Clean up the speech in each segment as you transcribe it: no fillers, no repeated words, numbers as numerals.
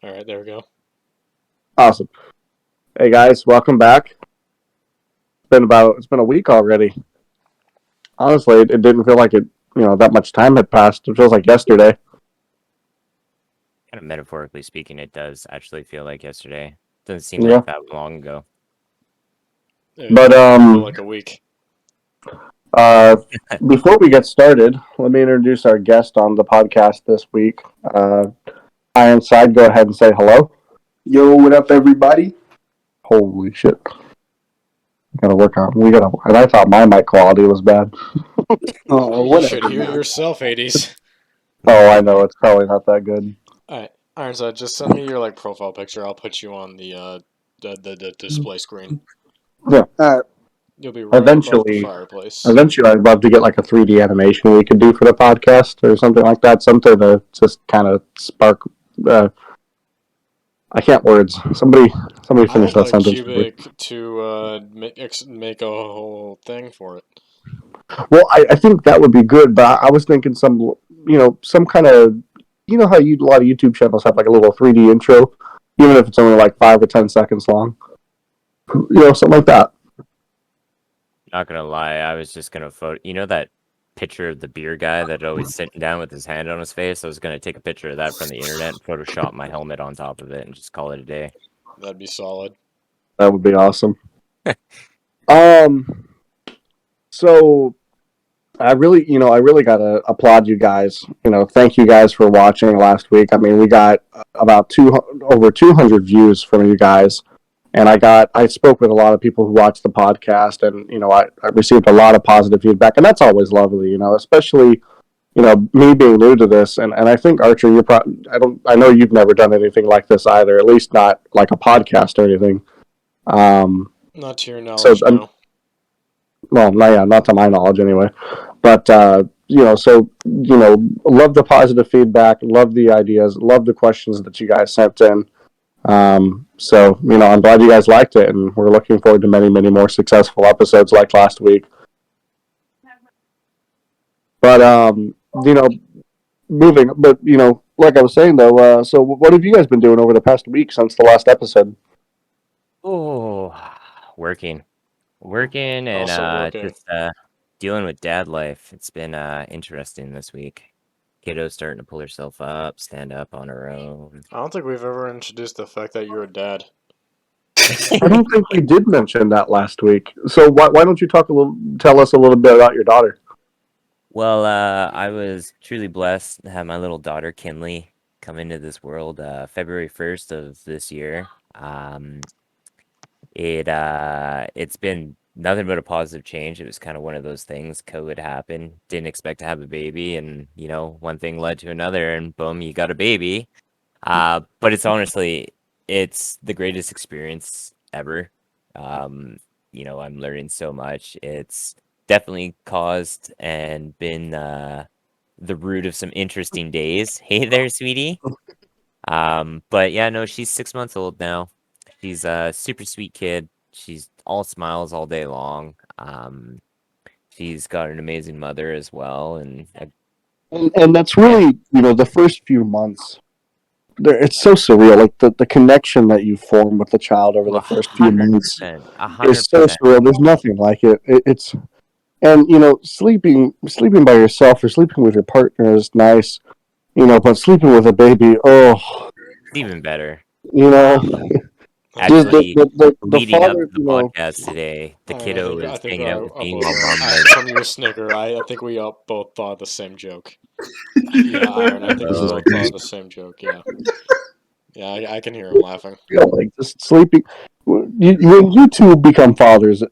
All right, there we go. Awesome. Hey guys, welcome back. It's been a week already. Honestly, it didn't feel like that much time had passed. It feels like yesterday. Kind of metaphorically speaking, it does actually feel like yesterday. Doesn't seem Yeah. like that long ago. It But felt like a week. uh, before we get started, let me introduce our guest on the podcast this week. Ironside, go ahead and say hello. Yo, what up, everybody? Holy shit! Gotta work on. We gotta. And I thought my mic quality was bad. Oh, You should whatever, hear man. yourself, Hades. Oh, I know it's probably not that good. All right, Ironside, just send me your profile picture. I'll put you on the display screen. Yeah. You'll be right above the fireplace. Eventually, I'd love to get like a 3D animation we could do for the podcast or something like that. Something to just kind of spark. Uh, I can't words. Somebody I finish have that a sentence. For me. cubic to make a whole thing for it. Well, I think that would be good, but I was thinking some kind of, how a lot of YouTube channels have like a little 3D intro, even if it's only like 5 or 10 seconds long. Something like that. Not gonna lie, I was just gonna photo. You know that picture of the beer guy that always sitting down with his hand on his face? I was gonna take a picture of that from the internet and Photoshop my helmet on top of it and just call it a day. That'd be solid. That would be awesome. um. So I really gotta applaud you guys. Thank you guys for watching last week. I mean, we got about over 200 views from you guys, and I spoke with a lot of people who watched the podcast, and I received a lot of positive feedback, and that's always lovely. Especially me being new to this, and I think Archer, I know you've never done anything like this either, at least not like a podcast or anything. Not to your So knowledge, no. well, not to my knowledge anyway. But love the positive feedback, love the ideas, love the questions that you guys sent in. I'm glad you guys liked it, and we're looking forward to many, many more successful episodes like last week. But like I was saying though, so what have you guys been doing over the past week since the last episode? Oh, working, and Also working. just dealing with dad life. It's been interesting this week. Kiddo's starting to pull herself up, stand up on her own. I don't think we've ever introduced the fact that you're a dad. I don't think we did mention that last week. So why don't you tell us a little bit about your daughter? Well, I was truly blessed to have my little daughter Kinley come into this world February 1st of this year. It's been nothing but a positive change. It was kind of one of those things. COVID happened, didn't expect to have a baby, and one thing led to another, and boom, you got a baby. But it's the greatest experience ever. I'm learning so much. It's definitely caused and been the root of some interesting days. Hey there, sweetie. But yeah, no, she's 6 months old now. She's a super sweet kid. She's all smiles all day long. She's got an amazing mother as well, and And that's really the first few months. It's so surreal, like the connection that you form with the child over the first few months 100%, is so 100%. surreal. There's nothing like it. It's and sleeping by yourself or sleeping with your partner is nice, but sleeping with a baby, oh, It's even better. you know, Actually, the leading up father, to the podcast today, the All right, I kiddo think I was think hanging out with I me both while mom I, was. from your snigger. I think we all both thought the same joke. Yeah, Iron. I think we Oh, both thought the same joke. Yeah, yeah. I can hear him laughing. like just sleeping. When you two become fathers,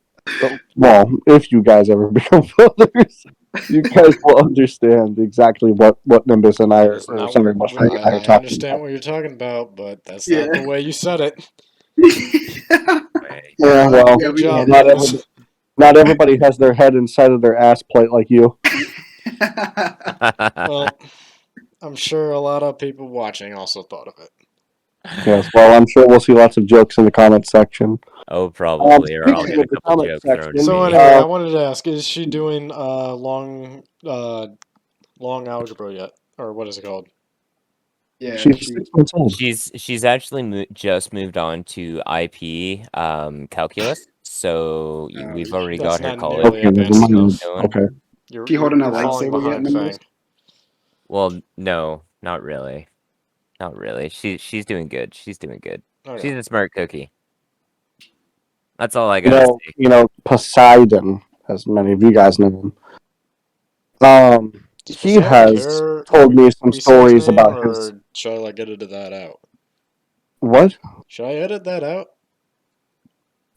well, if you guys ever become fathers, you guys will understand exactly what Nimbus and I That are, is or not sorry, what Mushroom and I are I talking understand about. what you're talking about, but that's not the Yeah. way you said it. wait. Yeah, Yeah, well, Good we job, get not it. Nimbus. everybody, not everybody has their head inside of their ass plate like you. Well, I'm sure a lot of people watching also thought of it. Yes, well, I'm sure we'll see lots of jokes in the comments section. Oh, probably, or I'll Speaking get a of the couple comment jokes thrown to section, So me. anyway, I wanted to ask: is she doing long algebra yet, or what is it called? Yeah, She's 6 months old. She's actually just moved on to IP calculus, so we've already That's got her not college nearly Okay, never advanced mind. enough. going. Okay. You're She holding a falling lightsaber yet in behind the Fang. news? Well, no, not really. Not really. She's doing good. She's doing good. Okay. She's a smart cookie. That's all I gotta say. Poseidon, as many of you guys know him. Does He Poseidon has care told me some we say his stories name, about his or should I like edit that out? what? Should I edit that out?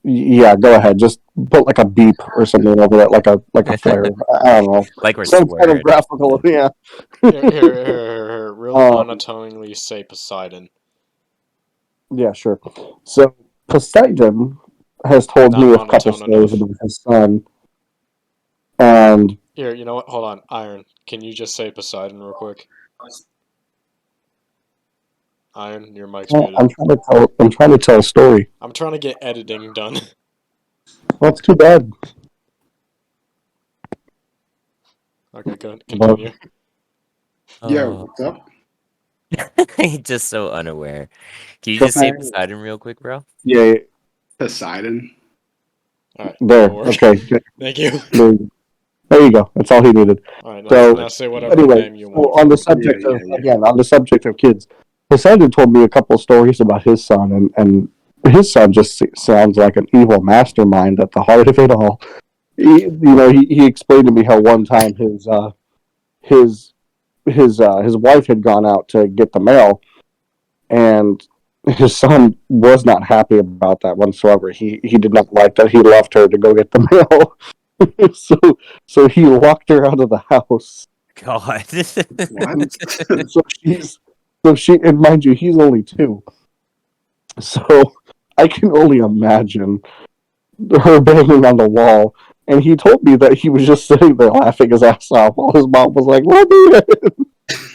Yeah, go ahead. Just put like a beep or something over it, like a flare. I don't know, Like we're some kind of swearing. graphical. Yeah. Here. Real Um, monotonely say Poseidon. Yeah, sure. So Poseidon has told Not me a couple monotone stories enough. about his son, and Here, you know what? Hold on. Iron, can you just say Poseidon real quick? Iron, your mic's muted. I'm trying to tell a story. I'm trying to get editing done. Well, it's too bad. Okay, continue. Yo, what's up? He's just so unaware. Can you So just say Fang- Poseidon real quick, bro? Yeah, Poseidon. Alright, there. that'll work. Okay, good. Thank you. There you go. That's all he needed. Alright, So now say whatever anyway, name you so want on for the him. subject of Yeah. on the subject of kids, Poseidon told me a couple stories about his son, and his son just sounds like an evil mastermind at the heart of it all. He explained to me how one time his wife had gone out to get the mail, and his son was not happy about that whatsoever. He did not like that he left her to go get the mail. so he locked her out of the house. God. What? So and mind you, he's only 2. So I can only imagine her banging on the wall. And he told me that he was just sitting there laughing his ass off while his mom was like, "Let me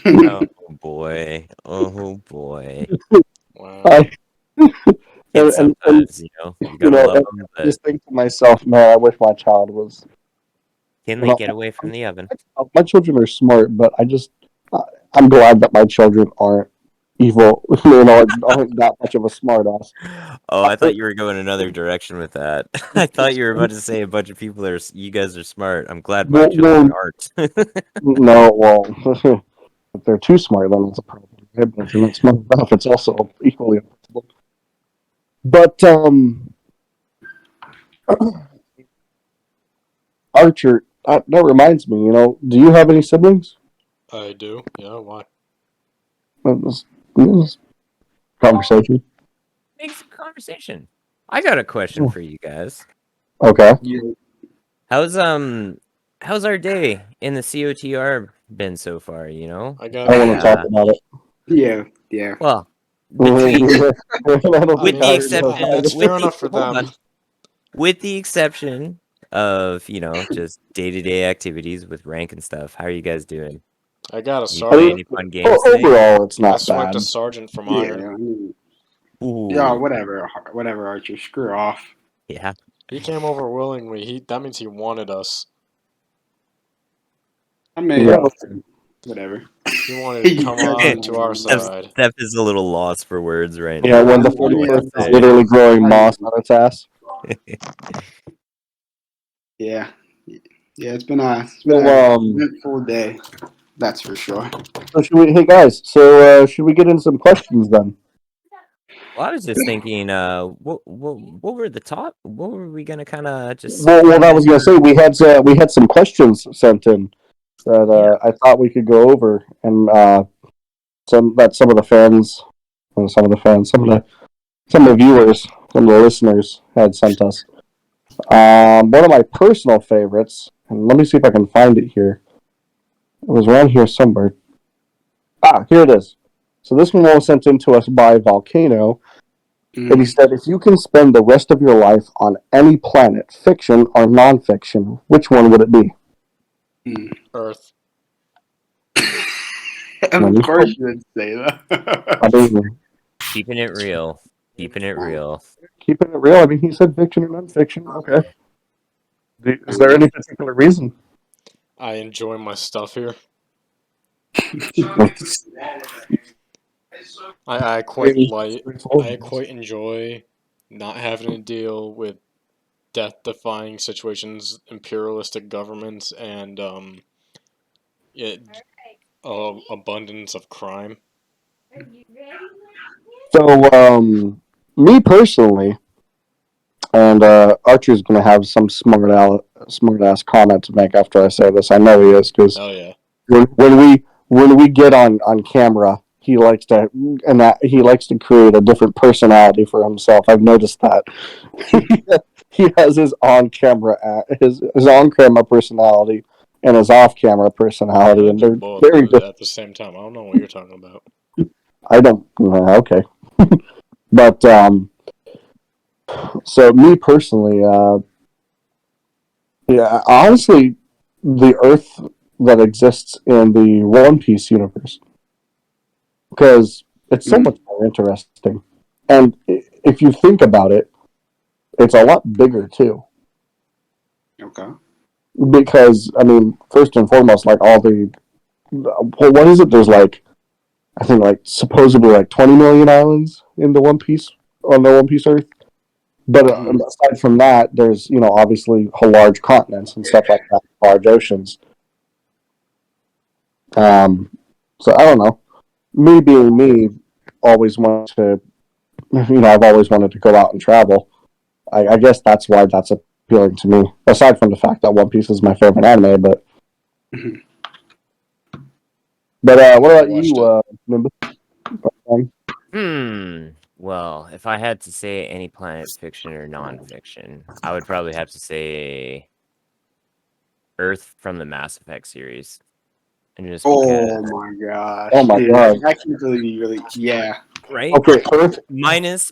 in." Oh boy. Oh boy. Wow. I, And and sometimes, you gotta love and them, I but just think to myself, man, I wish my child was. can You they know, get away from the oven? my children are smart, but I'm glad that my children aren't evil. Aren't that much of a smart ass. Oh, I thought you were going another direction with that. I thought you were about to say a bunch of people you guys are smart. I'm glad my children aren't. No, well, if they're too smart, then it's a problem. Right? But if they're not smart enough, it's also equally a problem. But Archer, that reminds me. Do you have any siblings? I do. Yeah, why? This conversation. Make some conversation. I got a question for you guys. Okay. How's our day in the COTR been so far, I got I want to talk about it. Yeah. Well, between I mean, exception that's with fair the enough for hold them. on. With the exception of, just day-to-day activities with rank and stuff. How are you guys doing? I got a You I play mean, sergeant. any fun games today? overall, it's I not swiped bad. a sergeant from Yeah. Iron. I mean, Ooh. yeah, whatever, Archer. Screw off. Yeah. He came over willingly. That means he wanted us. I mean, Yeah. whatever. He wanted to come on to our Steph, side. Steph is a little lost for words right Yeah, now. when the I don't know what 41st to is say. literally growing moss on its ass. Yeah. Yeah, it's been a Well, eventful day. That's for sure. So hey guys, should we get into some questions then? Well, I was just thinking, what were the top? What were we gonna kind of just? Well, I was gonna say we had some questions sent in that I thought we could go over, and some of the fans, some of the viewers, some of the listeners had sent us. One of my personal favorites, and let me see if I can find it here. It was around here somewhere. Here it is. So this one was sent in to us by Volcano. And he said, if you can spend the rest of your life on any planet, fiction or nonfiction, which one would it be? Earth. Of course you would say that. I mean, Keeping it real. Keeping it real. keeping it real. I mean, he said fiction or nonfiction. Okay. Is there any particular reason? I enjoy my stuff here. I quite like I quite enjoy not having to deal with death-defying situations, imperialistic governments, and it, abundance of crime. So, me personally, and Archer's going to have some smart ass comment to make after I say this. I know he is, because Oh yeah. when we get on camera, he likes to create a different personality for himself. I've noticed that. He has his on camera his on camera personality and his off camera personality, I and do they're both very different. at the same time. I don't know what you're talking about. I don't. Okay, but so me personally, yeah, honestly, the Earth that exists in the One Piece universe, because it's so much more interesting, and if you think about it, it's a lot bigger too. Okay. Because I mean, first and foremost, like all the what is it? There's like, I think, like supposedly like 20 million islands in the One Piece on the One Piece Earth. But aside from that, there's obviously large continents and stuff like that, large oceans. So I don't know. Me being me, always want to, I've always wanted to go out and travel. I guess that's why that's appealing to me. Aside from the fact that One Piece is my favorite anime, but what about you, Nimbus? Well, if I had to say any planet fiction or non-fiction, I would probably have to say Earth from the Mass Effect series. And just Oh my gosh. Oh my god. That can really, yeah. right? Okay, Earth. Minus,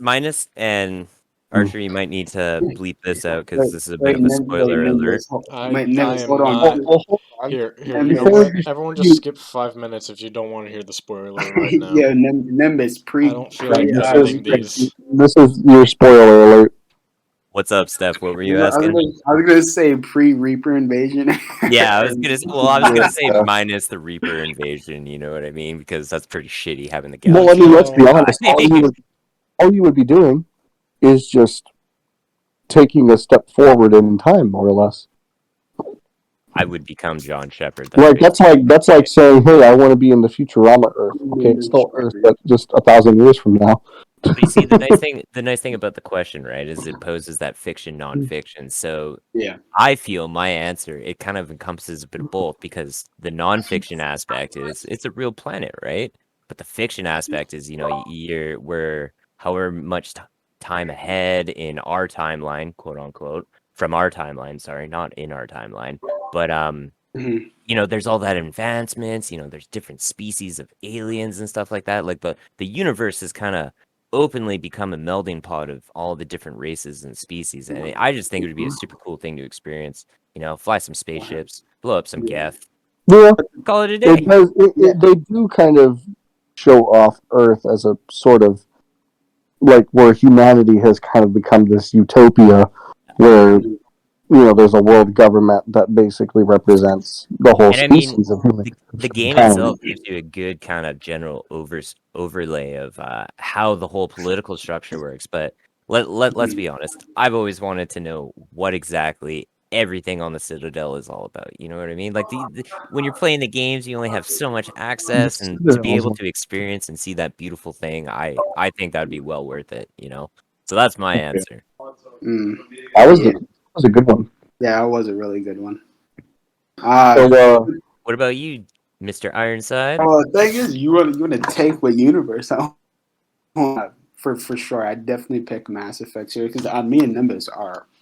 and Archer, you might need to bleep this out because this is a bit of a spoiler alert. I Hold am on. not. Hold on. Here, you Nimbus. know what? Everyone just skip 5 minutes if you don't want to hear the spoiler right now. Yeah, Nimbus I don't feel like editing these. This is your spoiler alert. What's up, Steph? What were you I asking? was gonna say pre-Reaper invasion. Yeah, I was gonna say minus the Reaper invasion. You know what I mean? Because that's pretty shitty having the Well, I galaxy. mean, let's be honest. die. All you would be doing is just taking a step forward in time, more or less. I would become John Shepard. That's like saying, "Hey, I want to be in the Futurama Earth." Okay, it's still Earth, but just 1,000 years from now. But you see, the nice thing about the question, right, is it poses that fiction, non-fiction. So Yeah. I feel my answer, it kind of encompasses a bit of both, because the non-fiction aspect is it's a real planet, right? But the fiction aspect is, we're however much time ahead in our timeline, quote unquote, from our timeline. Sorry, not in our timeline, but there's all that advancements. There's different species of aliens and stuff like that. Like the universe has kind of openly become a melding pot of all the different races and species, and I just think it would be a super cool thing to experience. Fly some spaceships, blow up some Geth, Yeah, call it a day. they do kind of show off Earth as a sort of like where humanity has kind of become this utopia where there's a world government that basically represents the whole species of humans. The game itself gives you a good kind of general overlay of how the whole political structure works. But let's be honest. I've always wanted to know what exactly everything on the Citadel is all about. You know what I mean? Like when you're playing the games, you only have so much access, and to be able to experience and see that beautiful thing, I think that would be well worth it. So that's my answer. That was a good one. Yeah, that was a really good one. What about you, Mr. Ironside? The thing is, you want to take what universe? For sure, I definitely pick Mass Effect here because me and Nimbus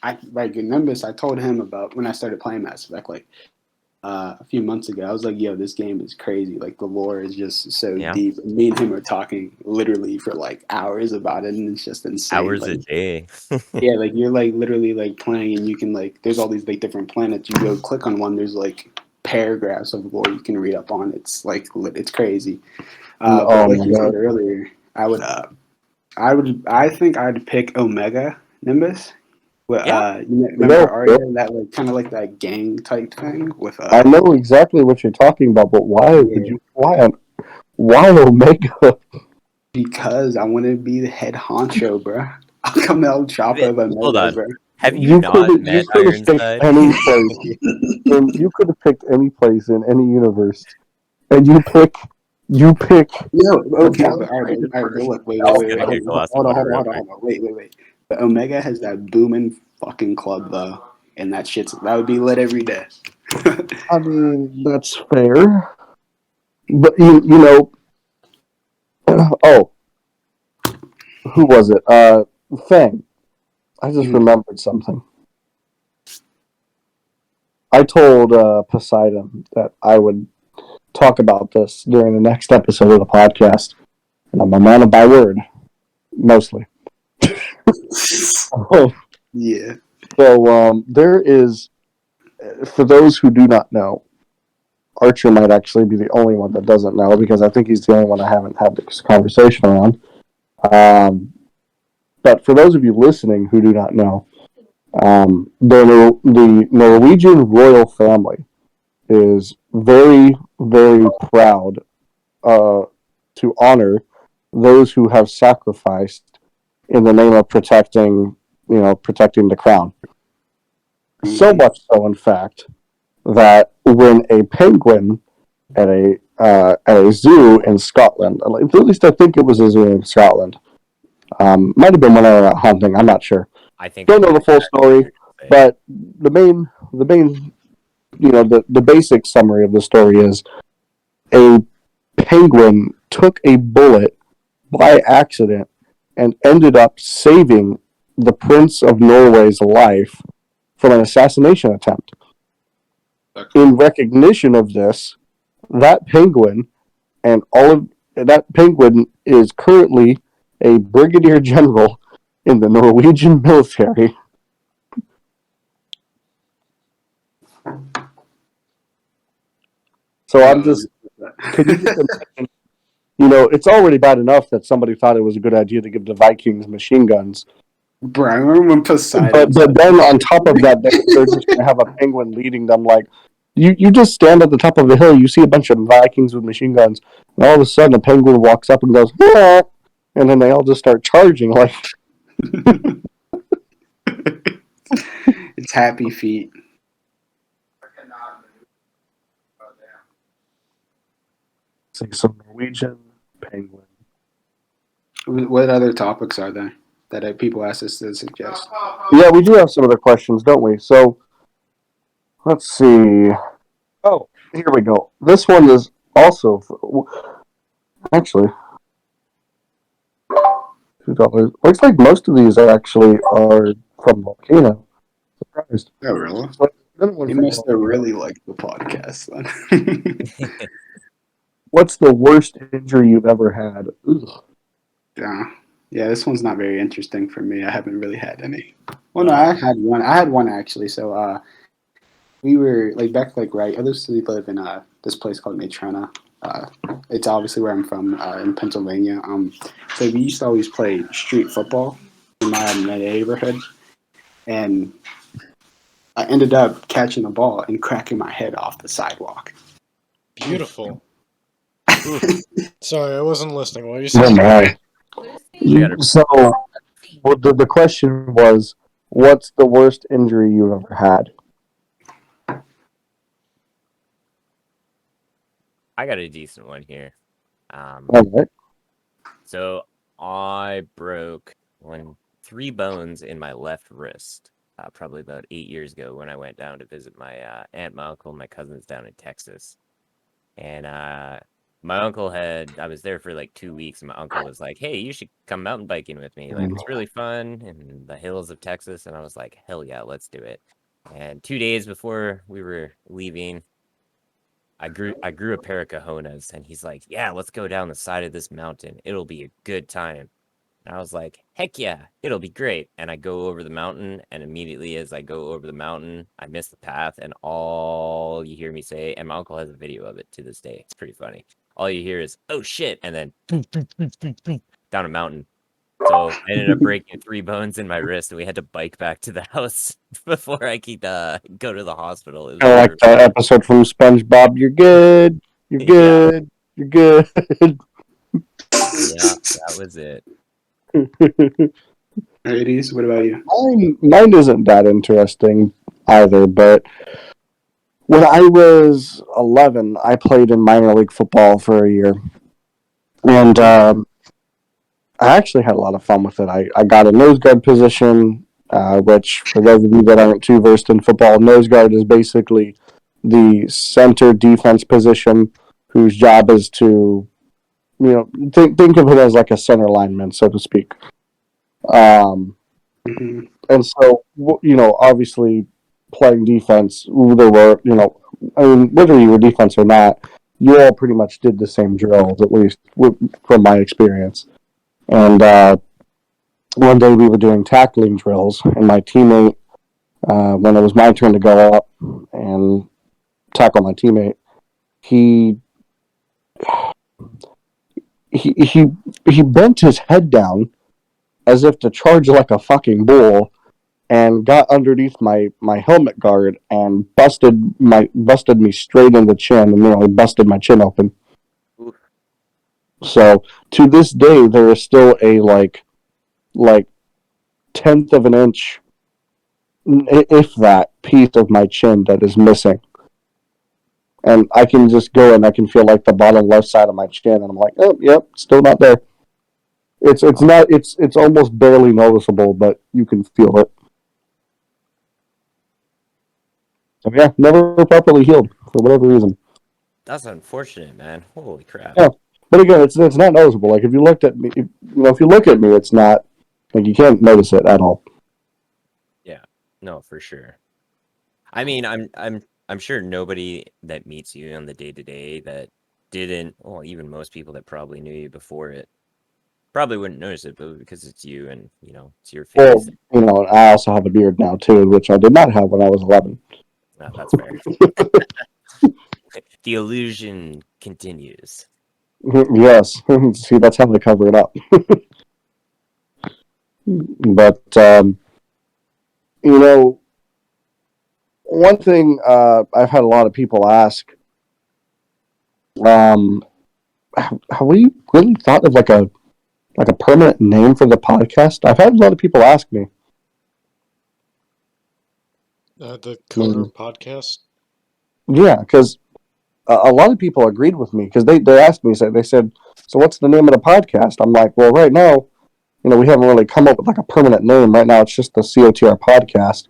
Nimbus. I told him about when I started playing Mass Effect a few months ago. I was like, "Yo, this game is crazy. Like the lore is just so deep." And me and him are talking literally for like hours about it, and it's just insane. Hours a day. Yeah, like you're like literally like playing, and you can there's all these like different planets. You go click on one, there's like paragraphs of lore you can read up on. It's like it's crazy. But like you said earlier, I think I'd pick Omega Nimbus. Remember Arya, that like kind of like that gang type thing with. I know exactly what you're talking about, but why Omega? Because I want to be the head honcho, bro. I'll come out chop Wait, up a hold mega, on. bro. Have you not met could have picked Ironside? any place. You could have picked any place in any universe, and you pick. Yeah, okay, the but all right, but look, wait, Just gonna get a glass of hold on, water real quick. wait. But Omega has that booming fucking club though, and that would be lit every day. I mean, that's fair, but you know. Oh, who was it? Fang. I just Mhm. remembered something. I told Poseidon that I would talk about this during the next episode of the podcast, and I'm a man of my word, mostly. Yeah. So there is, for those who do not know, Archer might actually be the only one that doesn't know because I think he's the only one I haven't had this conversation around. But for those of you listening who do not know, the Norwegian royal family is very, very proud to honor those who have sacrificed in the name of protecting the crown. So much so, in fact, that when a penguin at a zoo in Scotland, at least I think it was a zoo in Scotland, might have been when they were out hunting. I'm not sure. I think Don't know the full story, but the main the basic summary of the story is a penguin took a bullet by accident and ended up saving the Prince of Norway's life from an assassination attempt. In recognition of this, that penguin that penguin is currently a brigadier general in the Norwegian military. So I'm just, can you just imagine, it's already bad enough that somebody thought it was a good idea to give the Vikings machine guns. Bro, I remember when Poseidon. But then on top of that, they're just going to have a penguin leading them. Like, you just stand at the top of a hill, you see a bunch of Vikings with machine guns, and all of a sudden a penguin walks up and goes, "Ah!" And then they all just start charging. Like, It's happy feet. say some Norwegian penguin. What other topics are there that people ask us to suggest? Yeah, we do have some other questions, don't we? So, let's see. Oh, here we go. This one is also actually $2. Looks like most of these actually are from Volcano. Surprised. Oh, really? Another He from must have Volcano. really liked the podcast then. What's the worst injury you've ever had? Ugh. Yeah, this one's not very interesting for me. I haven't really had any. Well, no, I had one. I had one actually. So, we were like back right. I used to live in this place called Natrona. It's obviously where I'm from in Pennsylvania. So we used to always play street football in my neighborhood, and I ended up catching the ball and cracking my head off the sidewalk. Beautiful. Oof. Sorry, I wasn't listening. What are you Oh saying? my. So, well, the question was, what's the worst injury you've ever had? I got a decent one here. All right. So I broke 3 bones in my left wrist, probably about 8 years ago when I went down to visit my aunt, my uncle, and my cousins down in Texas. And my uncle I was there for like 2 weeks, and my uncle was like, "Hey, you should come mountain biking with me. Like, it's really fun in the hills of Texas." And I was like, "Hell yeah, let's do it." And 2 days before we were leaving, I grew a pair of cojones, and he's like, "Yeah, let's go down the side of this mountain. It'll be a good time." And I was like, "Heck yeah, it'll be great." And I go over the mountain, and immediately as I go over the mountain, I miss the path, and all you hear me say, and my uncle has a video of it to this day. It's pretty funny. All you hear is, "Oh shit," and then down a mountain. So I ended up breaking 3 bones in my wrist, and we had to bike back to the house before I could go to the hospital. It was Kind of like brutal. that episode from SpongeBob. You're good. You're Yeah. good. You're good. Yeah. That was it. Hades, what about you? Mine isn't that interesting either, but when I was 11, I played in minor league football for a year. And I actually had a lot of fun with it. I got a nose guard position, which, for those of you that aren't too versed in football, nose guard is basically the center defense position whose job is to, think of it as like a center lineman, so to speak. Mhm. And so, obviously playing defense, there were, I mean, whether you were defense or not, you all pretty much did the same drills, at least from my experience. And one day we were doing tackling drills, and my teammate, when it was my turn to go up and tackle my teammate, he he he, he bent his head down as if to charge like a fucking bull, and got underneath my helmet guard and busted me straight in the chin, and nearly busted my chin open. Oof. So to this day, there is still a like tenth of an inch, if that, piece of my chin that is missing. And I can just go and I can feel like the bottom left side of my chin, and I'm like, oh, yep, still not there. It's almost barely noticeable, but you can feel it. So yeah, never properly healed for whatever reason. That's unfortunate, man. Holy crap. Yeah, but again, it's not noticeable. Like if you looked at me, if you look at me, it's not like you can't notice it at all. Yeah. No, for sure. I mean, I'm sure nobody that meets you on the day to day that didn't, well, even most people that probably knew you before it probably wouldn't notice it, but because it's you and it's your Well, face. I also have a beard now too, which I did not have when I was 11. No, that's fair. The illusion continues. Yes, see, that's how they cover it up. But one thing I've had a lot of people ask, have we really thought of like a permanent name for the podcast? I've had a lot of people ask me. The COTR podcast. Yeah, because a lot of people agreed with me because they asked me, they said, so what's the name of the podcast? I'm like, well, right now, we haven't really come up with like a permanent name. Right now, it's just the COTR podcast.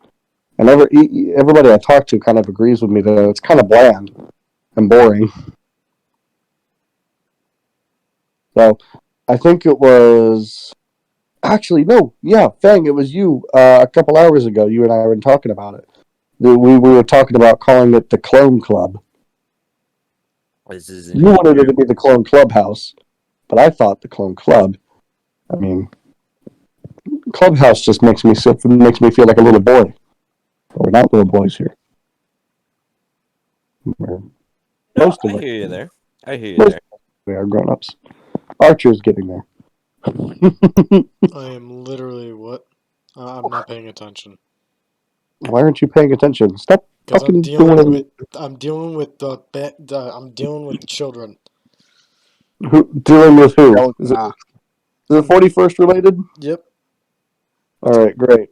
And everybody I talk to kind of agrees with me that it's kind of bland and boring. So I think it was actually no, yeah, Fang, it was you a couple hours ago. You and I were talking about it. We were talking about calling it the Clone Club. This is You wanted it to be the Clone Clubhouse, but I thought the Clone Club. I mean, Clubhouse just makes me feel like a little boy. But we're not little boys here. Most of I us. hear you there. I hear you Most there. we are grown-ups. Archer's getting there. I am literally what? I'm not paying attention. Why aren't you paying attention? Stop Because fucking I'm dealing doing with I'm dealing with children. dealing with who? Oh, Is it nah. 41st related? Yep. All right, great.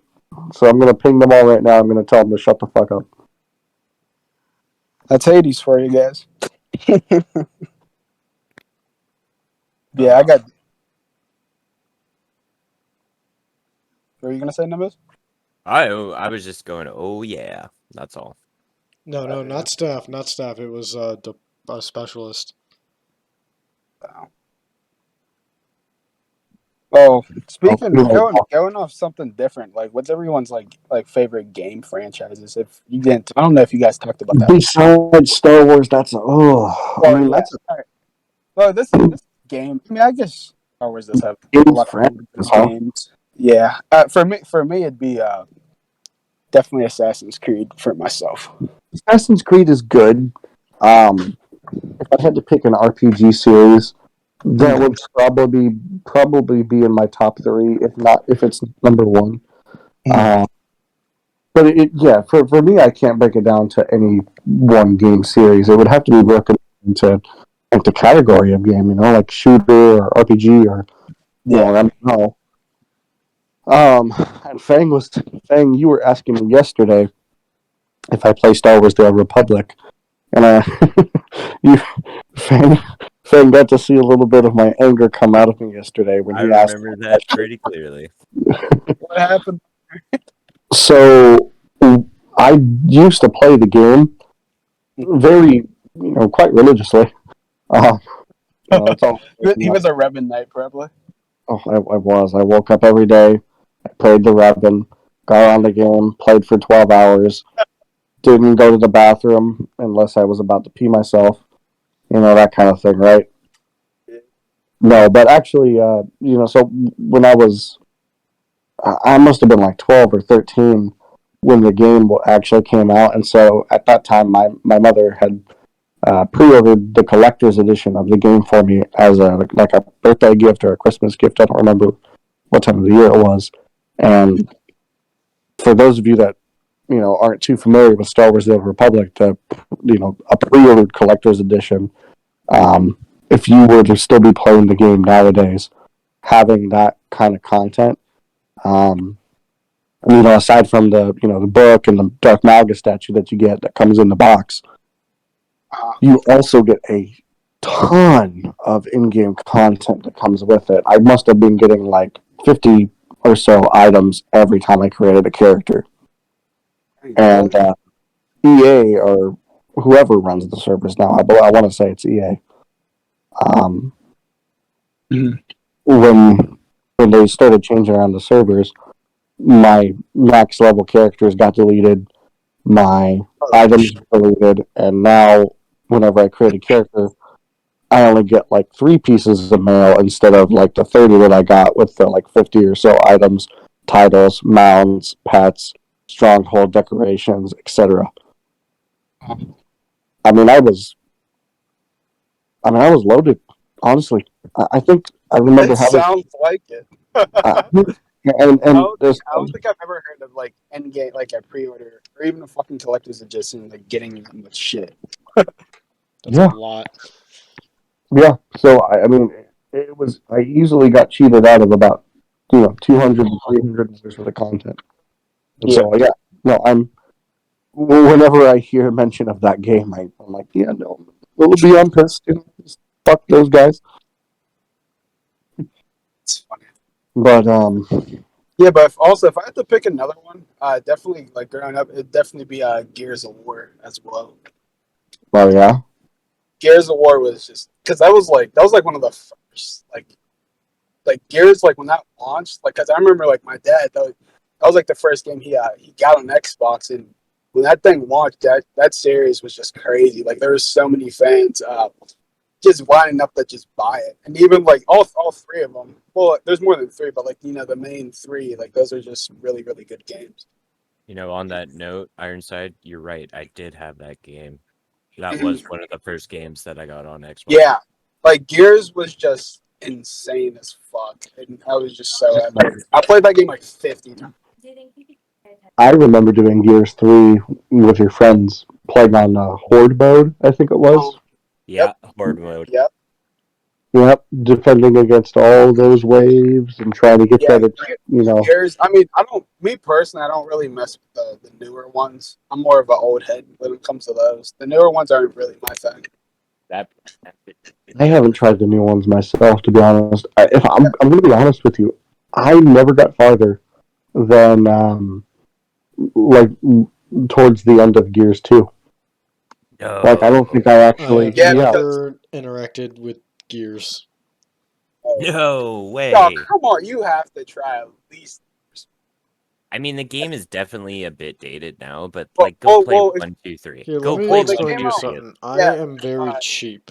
So I'm gonna ping them all right now. I'm gonna tell them to shut the fuck up. That's Hades for you guys. Yeah, I got. What were you gonna say, Nimbus? I was just going, oh yeah, that's all. No, not staff, not staff. It was the specialist. Oh, speaking Oh, going off something different. Like, what's everyone's like favorite game franchises? If you didn't, I don't know if you guys talked about that. Besides Star Wars, that's Well, yeah. that's All right. Well, this game. I mean, I guess Star Wars does have a a lot of franchise, good huh? games. Yeah. For me, it'd be definitely Assassin's Creed for myself. Assassin's Creed is good. If I had to pick an RPG series, that would probably be in my top 3, if it's number 1. But for me, I can't break it down to any one game series. It would have to be broken into category of game, like shooter or RPG or Well, I don't know. And Fang, you were asking me yesterday if I play Star Wars: The Old Republic, and you, Fang, Fang got to see a little bit of my anger come out of me yesterday when I he asked. remember that pretty clearly. What happened? So I used to play the game very, quite religiously. It's all. He was a Revan Knight, probably. Oh, I was. I woke up every day, I played the Revan, got on the game, played for 12 hours, didn't go to the bathroom unless I was about to pee myself, that kind of thing, right? No, but actually, so when I must have been like 12 or 13 when the game actually came out, and so at that time, my mother had pre-ordered the collector's edition of the game for me as like a birthday gift or a Christmas gift. I don't remember what time of the year it was. And for those of you that aren't too familiar with Star Wars: The Old Republic, a pre-ordered collector's edition. If you were to still be playing the game nowadays, having that kind of content, aside from the book and the Darth Malgus statue that you get that comes in the box, you also get a ton of in-game content that comes with it. I must have been getting like 50 or so items every time I created a character. And EA or whoever runs the servers now, I want to say it's EA. When they started changing around the servers, my max level characters got deleted, my items deleted, and now whenever I create a character, I only get like 3 pieces of mail instead of like the 30 that I got with the like 50 or so items, titles, mounts, pets, stronghold decorations, etc. I mean, I was loaded. Honestly, I think I remember It having. sounds like it. And I there's don't think I've ever heard of like Endgame, like a pre-order or even a fucking collector's edition, like getting that much shit. That's Yeah. a lot. Yeah, so I mean, I easily got cheated out of about 200 to 300 worth of the content. And so yeah, no, whenever I hear mention of that game, I'm like, yeah, no, it'll be on pissed. Just fuck those guys. It's funny. But Yeah, but if I had to pick another one, definitely like growing up, it'd definitely be Gears of War as well. well, yeah, Gears of War was just because that was like one of the first like Gears, like when that launched, like because I remember like my dad that was like the first game he got on Xbox, and when that thing launched, that series was just crazy. Like there was so many fans just lining up to just buy it, and even like all 3 of them. Well, there's more than 3, but like the main 3, like those are just really really good games. On that note, Ironside, you're right. I did have that game. That was one of the first games that I got on Xbox. Yeah, like Gears was just insane as fuck, and I was just so happy. I played that game like 50 times. I remember doing Gears 3 with your friends, playing on Horde mode, I think it was. Yeah, Horde mode. Yep. Yep, defending against all those waves and trying to get that, Gears. I mean, me personally, I don't really mess with the newer ones. I'm more of an old head when it comes to those. The newer ones aren't really my thing. I haven't tried the new ones myself, to be honest. If I'm going to be honest with you, I never got farther than like towards the end of Gears 2. No. Like, I don't think I actually. I have Yeah, never interacted with Gears. No way. Oh, come on, you have to try at least. I mean, the game is definitely a bit dated now, but Well, like, go well, play well, 1, 2, 3. Here, Go let me play they explain 1, to came 2, you out- 3. something. I yeah, am very cheap.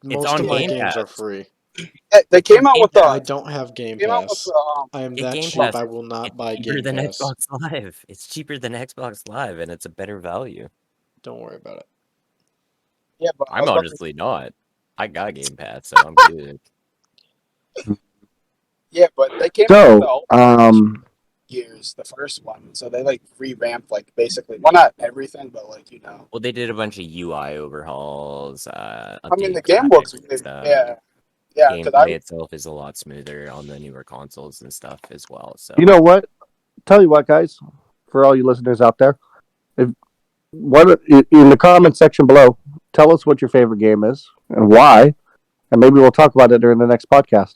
Most on of my Game games Pass. are free. They came out with the. I don't have Game Came out with Pass. I am Get that Game cheap. Pass. I will not It's buy cheaper Game than Pass. Xbox Live. It's cheaper than Xbox Live, and it's a better value. Don't worry about it. Yeah, but I I'm was about to- honestly not. I got Game Pass, so I'm good. Yeah, but they came out So, with the Gears, the first one. So they like revamped like basically, well, not everything, but like Well, they did a bunch of UI overhauls. I mean, the updated game looks graphics and good. stuff. Yeah, Yeah, because gameplay itself is a lot smoother on the newer consoles and stuff as well. So You know what? Tell you what, guys, for all you listeners out there, if what in the comment section below, tell us what your favorite game is and why, and maybe we'll talk about it during the next podcast.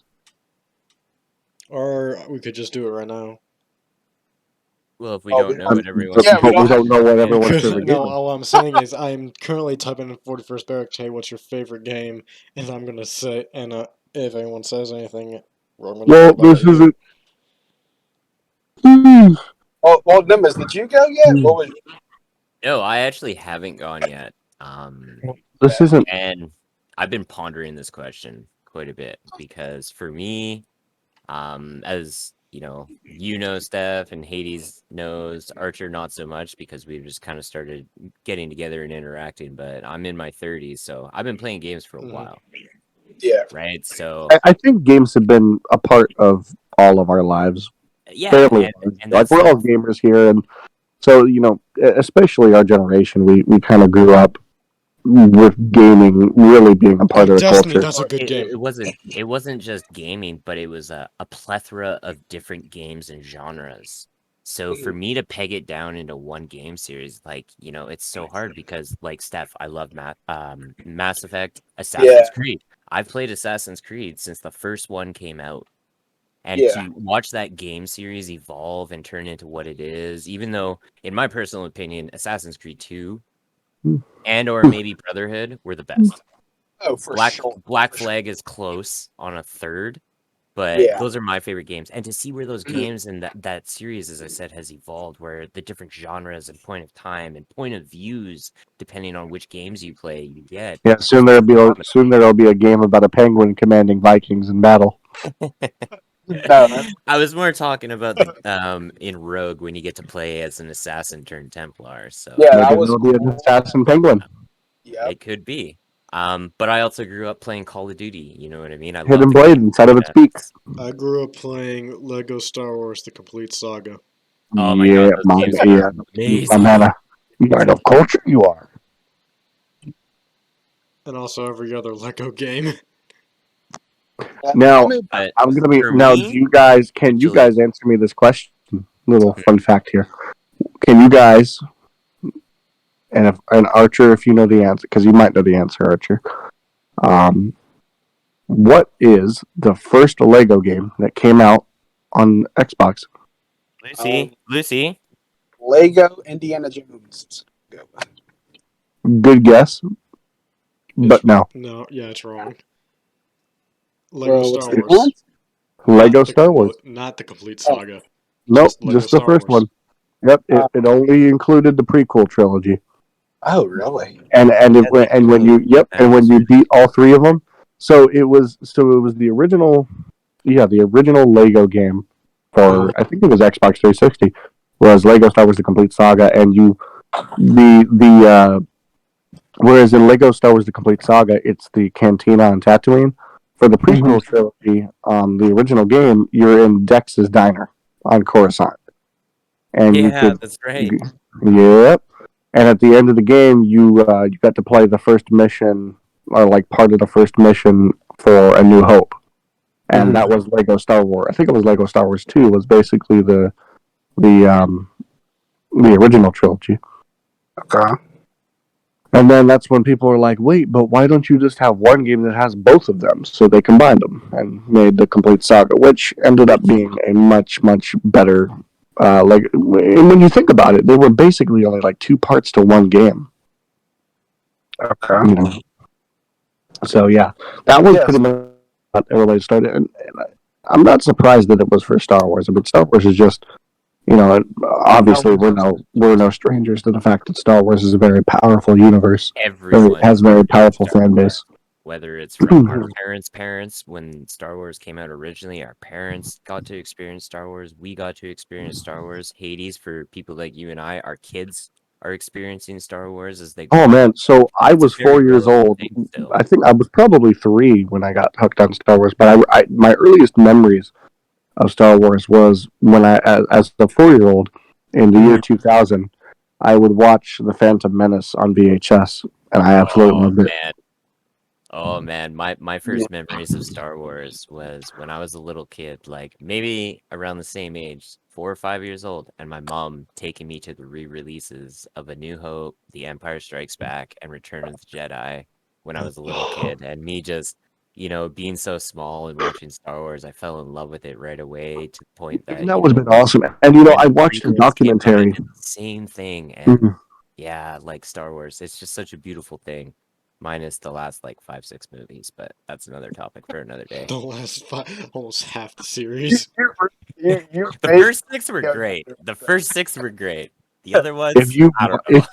Or we could just do it right now. well, if we Oh, don't we know don't- what everyone's Yeah, we But we don't don't know what everyone's Because, favorite game no, is. all I'm saying is I'm currently typing in 41st Barracks, hey, what's your favorite game? And I'm gonna say, and if anyone says anything, we're gonna Well, talk about this it here. isn't. well, Nimbus, did you go yet? What was No, I actually haven't gone yet. This isn't. And I've been pondering this question quite a bit because for me, as you know, Steph and Hades knows, Archer not so much because we've just kind of started getting together and interacting. But I'm in my 30s, so I've been playing games for a while, yeah? right? So I think games have been a part of all of our lives. yeah, Fairly and large. Like that's we're all gamers here, and so especially our generation, we kind of grew up with gaming really being a part of the Destiny, culture. that's a good game. it wasn't just gaming, but it was a plethora of different games and genres. So for me to peg it down into one game series, like it's so hard because, like Steph, I love Mass Effect, Assassin's Creed. I've played Assassin's Creed since the first one came out. And Yeah. to watch that game series evolve and turn into what it is, even though, in my personal opinion, Assassin's Creed 2 and or maybe Brotherhood were the best. Oh, for sure. Black Flag is close on a third, but Yeah. those are my favorite games. And to see where those games and that series, as I said, has evolved, where the different genres and point of time and point of views, depending on which games you play, you get. Yeah, soon there'll be a game about a penguin commanding Vikings in battle. No, I was more talking about the in Rogue when you get to play as an assassin turned Templar. So yeah, Maybe that was there'll be an cool. assassin penguin. Yeah. it could be. But I also grew up playing Call of Duty. You know what I mean? I love Hidden the blade game. inside of its beak. I grew up playing Lego Star Wars: The Complete Saga. Oh my Yeah, god, those man, games yeah. are amazing. Amanda, you know the culture you are. And also every other Lego game. Now, I mean, But I'm gonna be for now. me, Do you guys? Can you actually- guys answer me this question? Little fun fact here. Can you guys? And Archer, if you know the answer, because you might know the answer, Archer. What is the first Lego game that came out on Xbox? Lucy, Lego Indiana Jones. Go. Good guess, but no. No, yeah, it's wrong. Lego Well, what's Star the Wars. Lego Not the Star Wars. Not the Complete Saga. Nope, Lego just the Star first Wars. one. Yep, it only included the prequel trilogy. Oh, really? And That's when you and when you beat all three of them, so it was the original, the original Lego game for I think it was Xbox 360 was Lego Star Wars: The Complete Saga, and whereas in Lego Star Wars: The Complete Saga it's the Cantina on Tatooine. For the prequel trilogy, the original game, you're in Dex's diner on Coruscant, and that's right. Yep. And at the end of the game, you got to play the first mission, or like part of the first mission for A New Hope, and that was Lego Star Wars. I think it was Lego Star Wars 2. Was basically the original trilogy. Okay. And then that's when people were like, "Wait, but why don't you just have one game that has both of them?" So they combined them and made the Complete Saga, which ended up being a much better. When you think about it, they were basically only like two parts to one game. Okay. You know? So yeah, that was pretty much how everybody started, and I'm not surprised that it was for Star Wars. I mean, Star Wars is just, obviously we're no strangers to the fact that Star Wars is a very powerful universe. Everyone It has a very powerful fan base. Whether it's from our parents when Star Wars came out originally, our parents got to experience Star Wars, we got to experience Star Wars. Hades, for people like you and I, our kids are experiencing Star Wars as they grow Oh up. man, so I It's a was very 4 years relevant old. thing still. I think I was probably 3 when I got hooked on Star Wars. But my earliest memories of Star Wars was when as a 4-year-old in the year 2000, I would watch The Phantom Menace on VHS, and I absolutely loved it. Man. Oh man, my Yeah. first memories of Star Wars was when I was a little kid, like maybe around the same age, 4 or 5 years old, and my mom taking me to the re-releases of A New Hope, The Empire Strikes Back, and Return of the Jedi when I was a little kid, and me just, being so small and watching Star Wars, I fell in love with it right away to the point And that, that would have been awesome. And when I the watched the prequels came out, I documentary. did the same thing, and Mhm. yeah, like Star Wars, it's just such a beautiful thing. Minus the last like 5, 6 movies, but that's another topic for another day. The last almost half the You series. you The basically first six were got great. nothing The to first six were great. The other If ones, you I don't if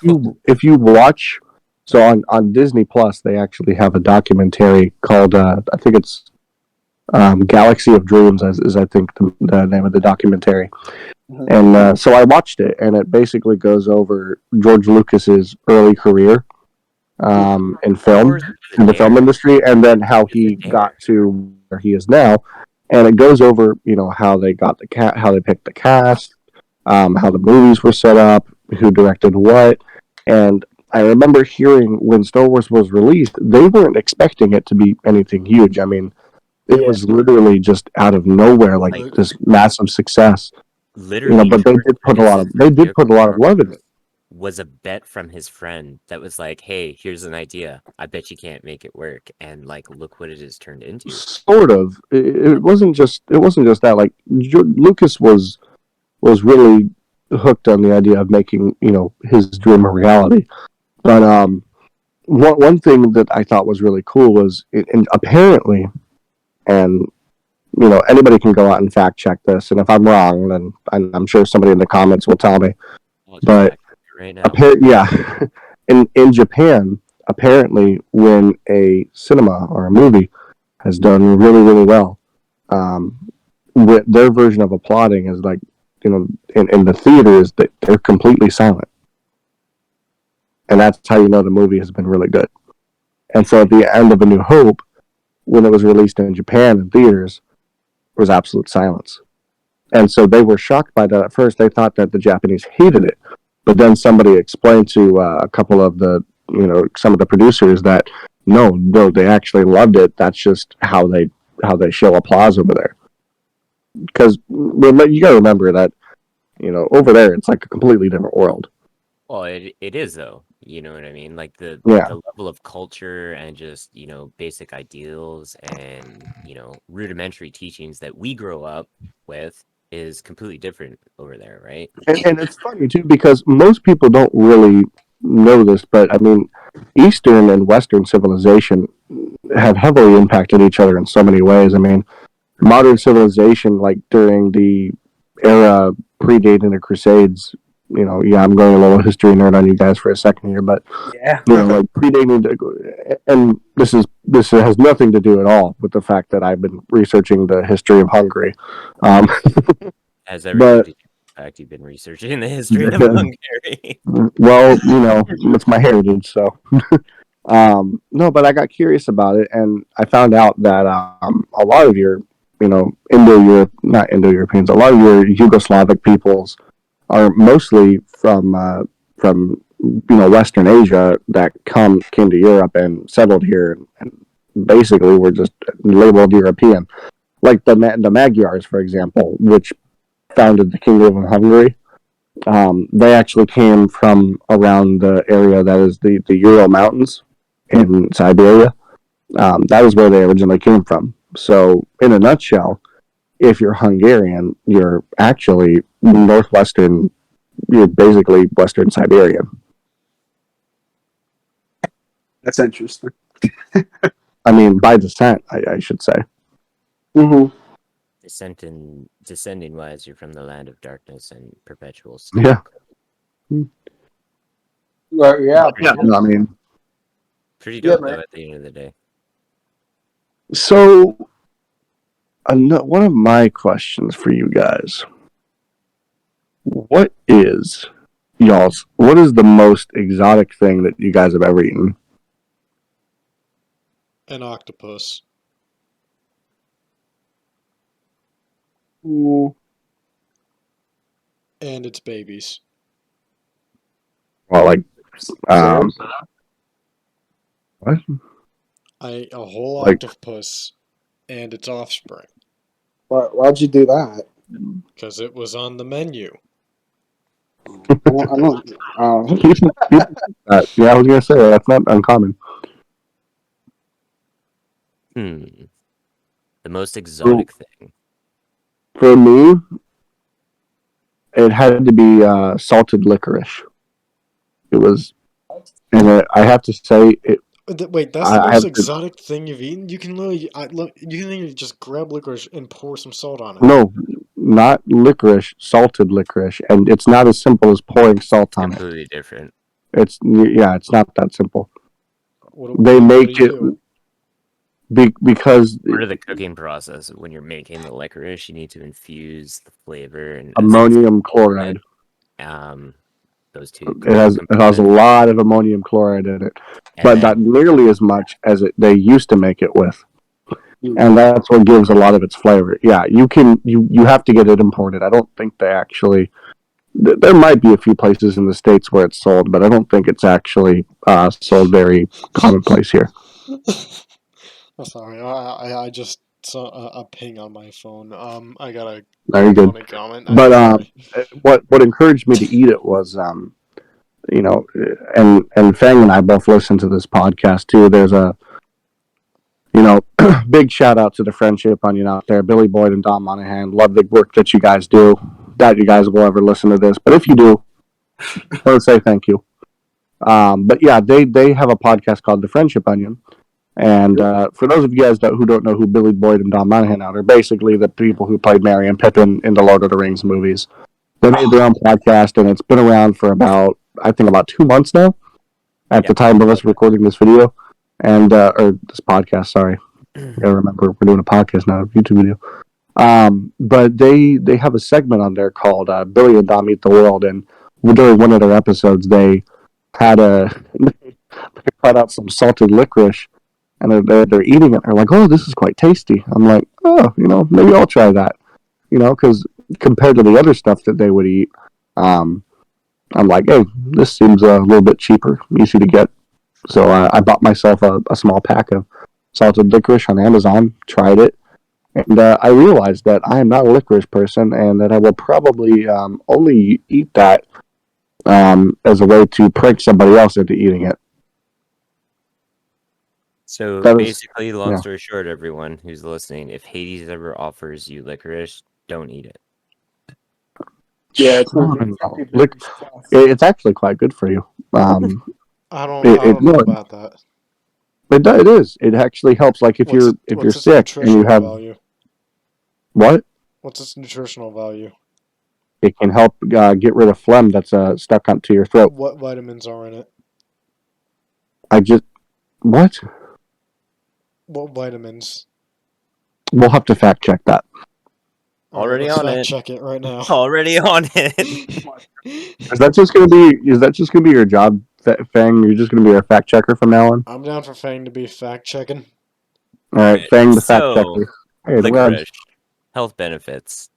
know. you watch, so on Disney Plus, they actually have a documentary called I think it's Galaxy of Dreams, is I think the name of the documentary. say. And so I watched it, and it basically goes over George Lucas's early career in Star film, Wars was a in the film dare. industry, and then how It was he a dare. got to where he is now. And it goes over, how they got how they picked the cast, how the movies were set up, who directed what. And I remember hearing when Star Wars was released, they weren't expecting it to be anything huge. I mean, it Yeah. was literally just out of nowhere, like Like Look, this massive success. literally, But George they Lucas's did vehicle put a lot of Star love in Wars it. was a bet from his friend that was like, "Hey, here's an idea. I bet you can't make it work." And like, look what it has turned into. Sort of. It wasn't just that. Like Lucas was really hooked on the idea of making his dream a reality. But one thing that I thought was really cool was, and apparently, and anybody can go out and fact check this, and if I'm wrong, then I'm sure somebody in the comments will tell me. I'll just But fact check it right now. yeah, in Japan, apparently, when a cinema or a movie has done really really well, um, their version of applauding is like, in the theaters that they're completely silent, and that's how you know the movie has been really good. And so at the end of A New Hope, when it was released in Japan in theaters, there was absolute silence. And so they were shocked by that at first. They thought that the Japanese hated it. But then somebody explained to a couple of some of the producers that no, they actually loved it. That's just how they show applause over there. Because you got to remember that over there it's like a completely different world. Well, it is though. You know what I mean? Like Yeah, the level of culture and just, basic ideals and, rudimentary teachings that we grow up with is completely different over there, right? and it's funny too because most people don't really know this, but I mean, Eastern and Western civilization have heavily impacted each other in so many ways. I mean, modern civilization, like during the era predating the Crusades, yeah, I'm going a little history nerd on you guys for a second here, but Yeah. like predating, and this has nothing to do at all with the fact that I've been researching the history of Hungary, um, Has everything but to do with the fact you've been researching the history of Hungary. well, it's my heritage, so. No, but I got curious about it, and I found out that a lot of your, not Indo-Europeans, a lot of your Yugoslavic peoples are mostly from Western Asia that came to Europe and settled here, and basically were just labeled European. Like the Magyars, for example, which founded the Kingdom of Hungary. They actually came from around the area that is the Ural Mountains in Siberia. That is where they originally came from. So, in a nutshell, if you're Hungarian, you're actually northwestern. You're basically Western Siberian. That's interesting. I mean, by descent, I should say. Mm-hmm. Descending wise, you're from the land of darkness and perpetual sleep. Yeah. Well, yeah. Pretty dope. I mean, Pretty Yeah, dope man. though at the end of the day. so one of my questions for you guys: What is What is the most exotic thing that you guys have ever eaten? An octopus. Ooh. And its babies. Well, like, Serious? what? I ate a whole Like, octopus and its offspring Why'd you do that? because it was on the menu. I don't. yeah, I was gonna say that's not uncommon. The most exotic thing. For me, it had to be salted licorice. It was, and I have to say, Wait, that's the I most have to, exotic thing you've eaten? You can literally, you can literally just grab licorice and pour some salt on it. no, not licorice, salted licorice, and it's not as simple as pouring salt on it. Completely different. It's not that simple. What They do make you it do? because Part of the cooking process, when you're making the licorice, you need to infuse the flavor and ammonium chloride. Those two It has a components. lot of ammonium chloride in it, And but then, not nearly as much as they used to make it with. And that's what gives a lot of its flavor. Yeah, you have to get it imported. I don't think they actually. There might be a few places in the States where it's sold, but I don't think it's actually sold very commonplace here. I'm sorry, I just saw a ping on my phone. I got a Very good. funny comment. But Sorry. what encouraged me to eat it was you know, and Fang and I both listen to this podcast too. There's a big shout out to the Friendship Onion out there, Billy Boyd and Don Monahan. Love the work that you guys do. Doubt you guys will ever listen to this, but if you do, I would say thank you. But yeah, they have a podcast called The Friendship Onion. And for those of you guys who don't know who Billy Boyd and Don Monahan are, they're basically the people who played Merry and Pippin in the Lord of the Rings movies. They made their own podcast, and it's been around for about 2 months now. At the time of us recording this video, and or this podcast, sorry, I gotta remember we're doing a podcast, not a YouTube video. But they have a segment on there called Billy and Dom Eat the World, and during one of their episodes, they had they brought out some salted licorice, and they're eating it. They're like, "Oh, this is quite tasty." I'm like, "Oh, maybe I'll try that." Because compared to the other stuff that they would eat, I'm like, "Hey, this seems a little bit cheaper, easy to get." So I bought myself a small pack of salted licorice on Amazon, tried it, and I realized that I am not a licorice person, and that I will probably only eat that as a way to prank somebody else into eating it. so That is, basically, long yeah. story short, everyone who's listening, if Hades ever offers you licorice, don't eat it. Yeah, it's It's actually quite good for you. I don't know about that. It is. It actually helps. Like if you're What's sick and you have value? what? What's its nutritional value? It can help get rid of phlegm that's stuck onto your throat. What vitamins are in it? What? What vitamins? We'll have to fact check that. Already let's on fact it. check it right now. Already on it. Is that just gonna be your job, Fang? You're just gonna be our fact checker from now on. I'm down for Fang to be fact checking. All right, Fang the fact So, checker. Hey, licorice, health benefits,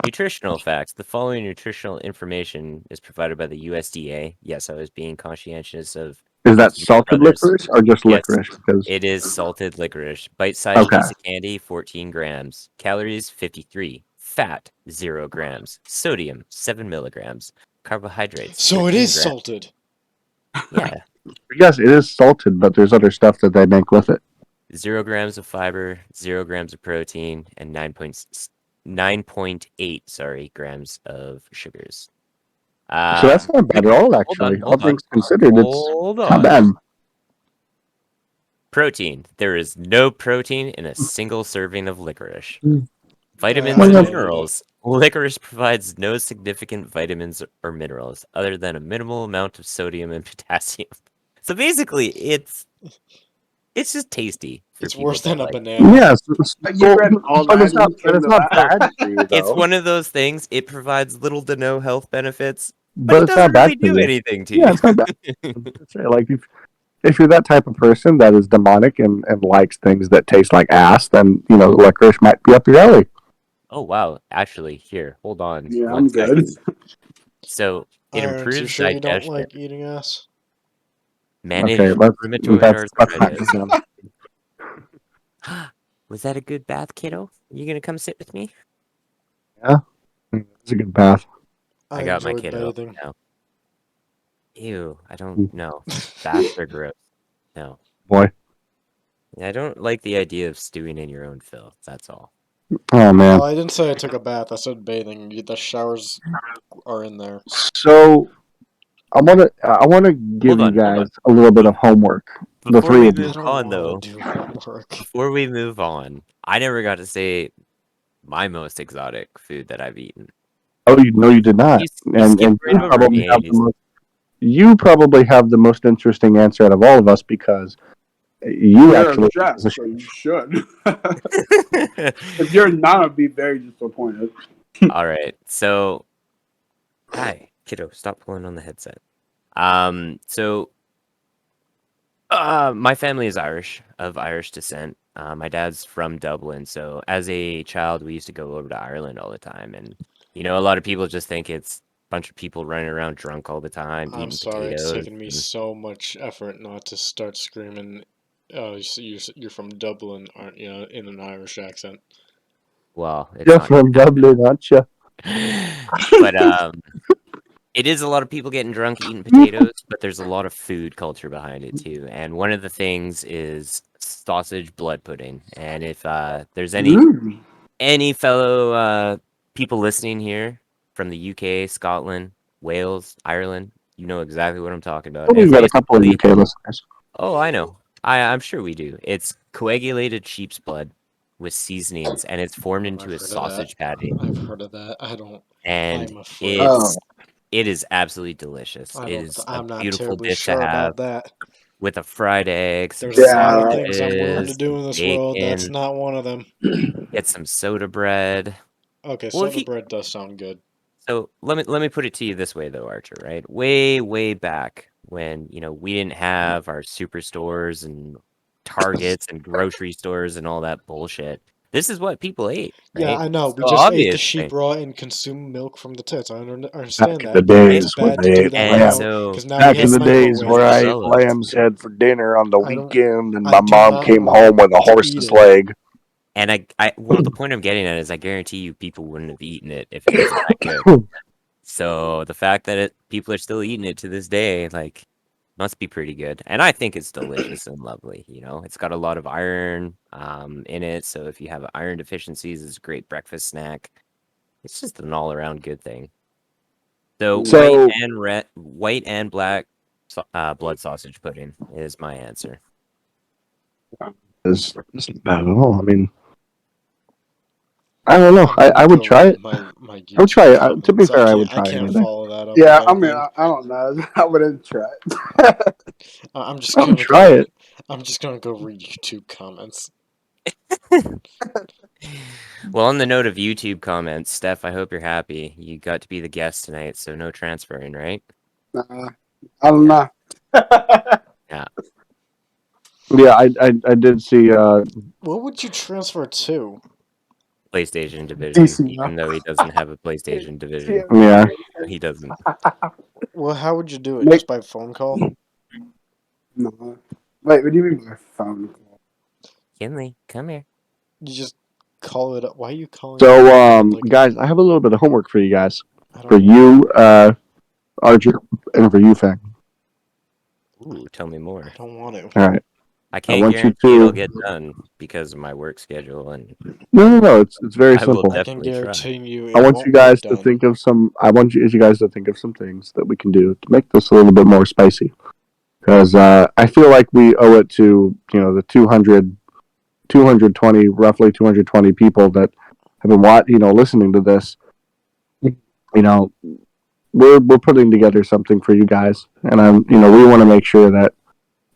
nutritional facts. The following nutritional information is provided by the USDA. Yes, I was being conscientious of. is that my salted brothers. licorice or just Yes, licorice? Because it is salted licorice. Bite-sized Okay. piece of candy, 14 grams. Calories, 53. Fat, 0 grams. Sodium, 7 milligrams. Carbohydrates. So it 13 is grams. salted. Yeah. Yes, it is salted, but there's other stuff that they make with it. 0 grams of fiber, 0 grams of protein, and 9.8 grams of sugars. So that's not bad at all, actually. All things considered, it's not bad. Protein. There is no protein in a single serving of licorice. Vitamins I and didn't minerals. Licorice provides no significant vitamins or minerals other than a minimal amount of sodium and potassium. So basically, it's just tasty. It's worse than a banana. Yes, You read all but it's that and not. you came It's to not that. bad for you, though. It's one of those things. It provides little to no health benefits, but it it's doesn't not bad really for do you. anything to you. Yeah, it's not bad. Like if you're that type of person that is demonic and likes things that taste like ass, then licorice might be up your alley. Oh wow! Actually, here, hold on. Yeah, one I'm good. second. So it Irons, improves you sure you don't digestion, like eating ass? manage Okay, let's rheumatoid not arthritis, do that. Was that a good bath, kiddo? You gonna come sit with me? It's a good bath. I I got my enjoy kiddo. bathing. No. Ew, I don't know. Baths are gross. No. Boy. I don't like the idea of stewing in your own filth, that's all. Oh man. Oh, I didn't say I took a bath. I said bathing. The showers are in there. So I wanna give Hold you on, hold guys on. a little bit of homework. The Before three we of you. I move don't on, want to though, do homework. before we move on, I never got to say my most exotic food that I've eaten. Oh, no, you did not. You skipped And right over me. you probably have the most interesting answer out of all of us because you You're a actually chef, so you should. If you're not, I'd be very disappointed. All right, so hi, kiddo, stop pulling on the headset. So my family is Irish, of Irish descent. My dad's from Dublin, so as a child, we used to go over to Ireland all the time, and a lot of people just think it's a bunch of people running around drunk all the time, I'm eating sorry. It's potatoes. taken me so much effort not to start screaming. You're from Dublin, aren't you? In an Irish accent. Well, it's You're not from Dublin, aren't you? but it is a lot of people getting drunk eating potatoes, but there's a lot of food culture behind it too. And one of the things is sausage blood pudding. And if there's any fellow people listening here from the UK, Scotland, Wales, Ireland, you know exactly what I'm talking about. Well, And it's we've got a couple of basically, UK listeners. oh, I know. I'm sure we do. It's coagulated sheep's blood with seasonings, and it's formed into a I've heard of that. sausage patty. I've heard of that. I don't. And I'm afraid. Oh. it is absolutely delicious. I It don't. is a I'm not beautiful terribly dish to sure have about that. with a fried egg, some There's a lot of Yeah. things I'm willing to sausages, do some in this world. That's bacon, not one of them. get some soda bread. Okay, Well, if soda you bread does sound good. so let me put it to you this way though, Archer, right? Way back when, we didn't have our superstores and Targets and grocery stores and all that bullshit. This is what people ate, Yeah, right? I know. We So just ate the sheep obviously, raw and consumed milk from the tits. I Back understand in the that, but right? it's days when bad to they do ate that And now lamb. so because now we Back have in this the is what days was where microwaves. I ate developed. lamb's head for dinner on the I don't. weekend, and I my do mom not came want home with a to eat horse's it. leg. And well, the point I'm getting at is I guarantee you people wouldn't have eaten it if it wasn't that good. So the fact that people are still eating it to this day, like, must be pretty good. And I think it's delicious and lovely. It's got a lot of iron in it. So if you have iron deficiencies, it's a great breakfast snack. It's just an all-around good thing. So So white and black blood sausage pudding is my answer. it's not bad at all. I mean, I don't know. I'm I gonna would go try read it. my I would try YouTube it. To be comments. fair, I would I try can't anything. follow that up with Yeah, I mean, anything. I don't know. I wouldn't try it. I'm just I would gonna try go. it. I'm just gonna go read YouTube comments. Well, on the note of YouTube comments, Steph, I hope you're happy. You got to be the guest tonight, so no transferring, right? I don't Yeah. know. Yeah. Yeah, I did see. What would you transfer to? PlayStation division, DC, even though he doesn't have a PlayStation division. Yeah. He doesn't. Well, how would you do it? Nick- Just by phone call? No. Wait, what do you mean by phone call? Kinley, come here. You just call it up. Why are you calling it So, up? Like, guys, I have a little bit of homework for you guys. I For don't want you, Archer, and for you, Fang. Ooh, tell me more. I don't want to. All right. I I can't want you guarantee it'll to. get done because of my work schedule, and No. It's very I will simple. I can definitely try. guarantee you I it want you won't get guys to done. think of some. I want you guys to think of some things that we can do to make this a little bit more spicy. Because I feel like we owe it to the 220, roughly 220 people that have been listening to this. We're putting together something for you guys, and we want to make sure that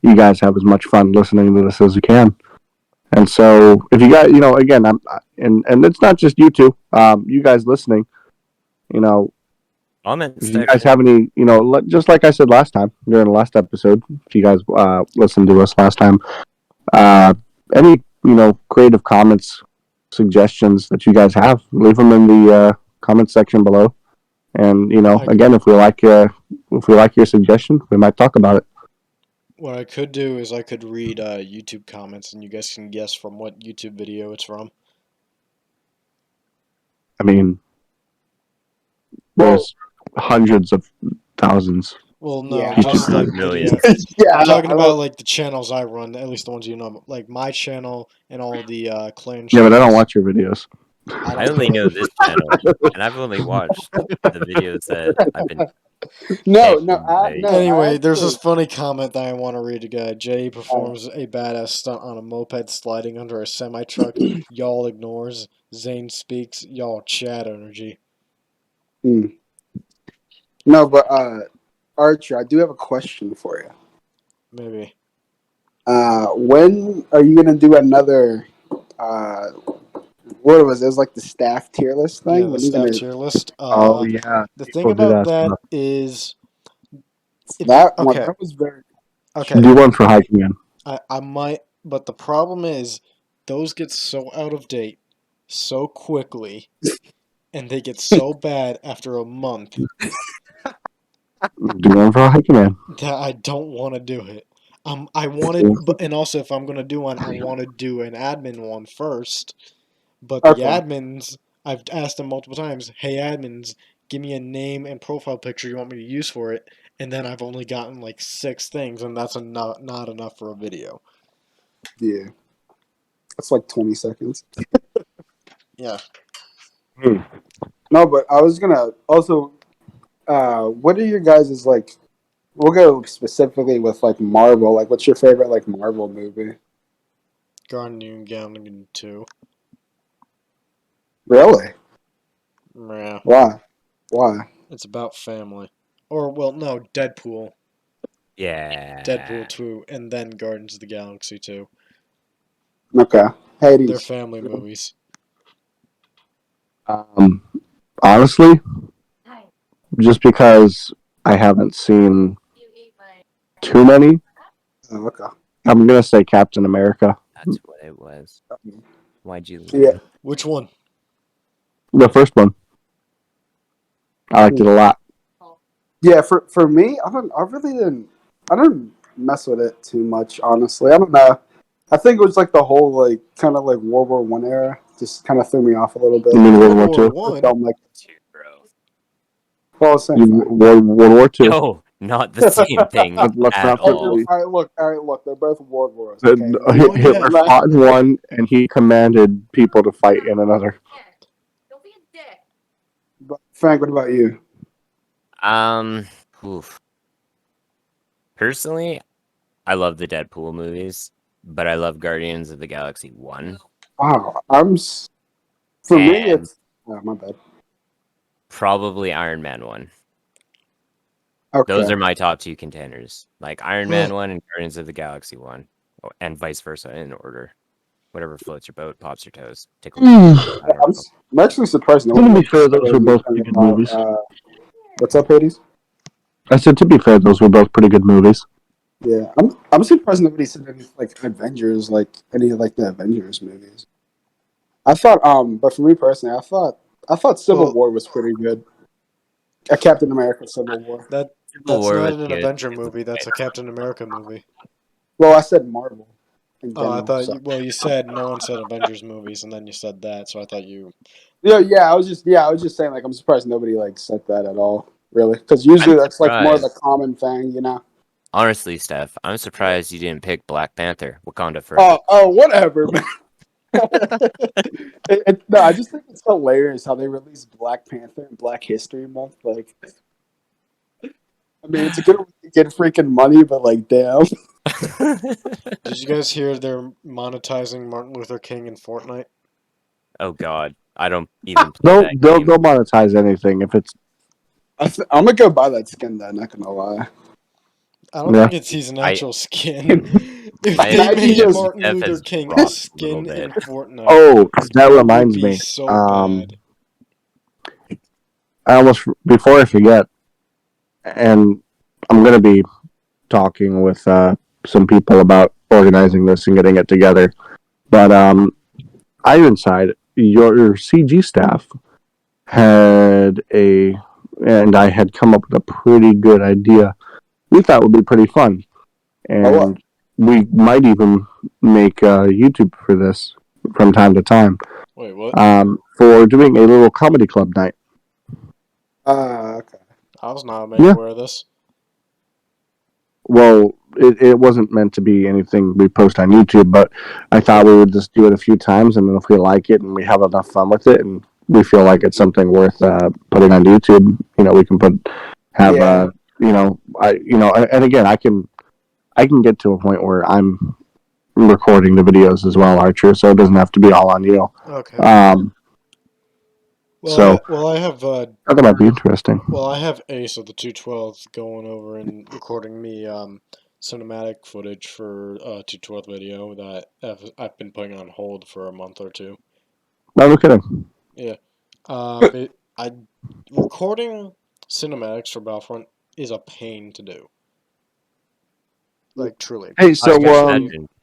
you guys have as much fun listening to this as you can. And so, if you guys, again, and it's not just you two, you guys listening, Comment if you guys section. have any, just like I said last time during the last episode, if you guys listened to us last time, any creative comments, suggestions that you guys have, leave them in the comment section below. And I agree. again, if we like your suggestion, we might talk about it. What I could do is I could read YouTube comments, and you guys can guess from what YouTube video it's from. I mean, there's hundreds of thousands. Well, no, Yeah, just like millions. video. yeah, I'm talking I about don't- like the channels I run, at least the ones you know, like my channel and all the clan Yeah, but I don't channels. watch your videos. I only know this channel, and I've only watched the videos that I've been no, taken by. no. Anyway, there's actually, this funny comment that I want to read to guy. Jay performs a badass stunt on a moped sliding under a semi truck. Y'all ignores. Zane speaks. Y'all chat energy. no, but Archer, I do have a question for you. Maybe. When are you gonna do another? What was it? It was like the staff tier list thing. Yeah, the When are you staff gonna? tier list. Oh yeah, The thing people do about that that stuff. is, if That one okay, that was very. okay, Do one for hiking in. I might, but the problem is, those get so out of date so quickly, and they get so bad after a month Do one for hiking in. that I don't want to do it. I wanted, but and also if I'm gonna do one, I want to do an admin one first. But the Okay. admins, I've asked them multiple times, "Hey admins, give me a name and profile picture you want me to use for it," and then I've only gotten like 6 things, and that's not enough for a video. Yeah. That's like 20 seconds. Yeah. No, but I was gonna also. What are your guys' like? We'll go specifically with like Marvel. Like, what's your favorite like Marvel movie? Guardian Galactic 2. Really? Yeah. Why? Why? It's about family. Or, well, no, Deadpool. Yeah. Deadpool 2, and then Guardians of the Galaxy 2. Okay. They're Hades. family movies. Honestly, just because I haven't seen too many, Oh, okay. I'm gonna say Captain America, That's what it was. Why'd you leave? Yeah. Which one? the first one. I liked it a lot. Yeah. For me, I didn't mess with it too much. Honestly, I don't know. I think it was like the whole like kind of like World War One era just kind of threw me off a little bit. You mean World World War War II? One. Don't like. Dude, bro. Well, I was saying. World War II. No, not the same thing Let's at not put all. the- All right, look. They're both World Wars. Okay. Oh, Hitler yeah. fought in one, and he commanded people to fight in another. Don't be a dick. Frank, what about you? Oof. Personally, I love the Deadpool movies, but I love Guardians of the Galaxy 1. Wow, for me, And- it's my bad. Probably Iron Man 1. Okay. Those are my top 2 contenders. Like Iron Man Well- 1 and Guardians of the Galaxy 1. And vice versa in order. Whatever floats your boat, pops your toes, tickles your Mm. toes. I don't know. I'm actually surprised. To be fair, those were both pretty good movies. What's up, Hades? I said, to be fair, those were both pretty good movies. Yeah, I'm surprised nobody said any like Avengers, like any of like the Avengers movies. I thought, but for me personally, I thought Civil Well- War was pretty good. Captain America Civil War. That's War not was an good. Avenger movie. That's a Captain America movie. Well, I said Marvel. In Oh, I general, thought. so. You said no one said Avengers movies, and then you said that, so I thought you. Yeah. I was just saying like I'm surprised nobody like said that at all. Really, because usually I'm that's like more of a surprised. common thing, you know. Honestly, Steph, I'm surprised you didn't pick Black Panther, Wakanda Forever. Oh, whatever, man. No, I just think it's hilarious how they release Black Panther and Black History Month. Like, I mean, it's a good way to get freaking money, but like, damn. Did you guys hear they're monetizing Martin Luther King in Fortnite? Oh God, I don't even play that They'll game. monetize anything if it's. I'm gonna go buy that skin though. Not gonna lie. I don't Yeah. think he's an actual skin. If I they imagine made just- Martin Steph Luther has King a dropped a skin little in bit. Fortnite, Oh, that it reminds would be me. so bad. I almost, before I forget, and I'm going to be talking with some people about organizing this and getting it together. But Ironside, your CG staff had and I had come up with a pretty good idea. We thought would be pretty fun. and we might even make YouTube for this from time to time. Wait, what? For doing a little comedy club night. Okay. I was not made aware of this. Well, it wasn't meant to be anything we post on YouTube, but I thought we would just do it a few times, and then if we like it and we have enough fun with it, and we feel like it's something worth putting on YouTube, we can and again, I can get to a point where I'm recording the videos as well, Archer, so it doesn't have to be all on you. Okay. So I have I thought that might be interesting. Well, I have Ace of the 212 going over and recording me cinematic footage for 212 video that I've been putting on hold for a month or two. No kidding. Yeah. Recording cinematics for Battlefront is a pain to do. Like, truly. Hey, so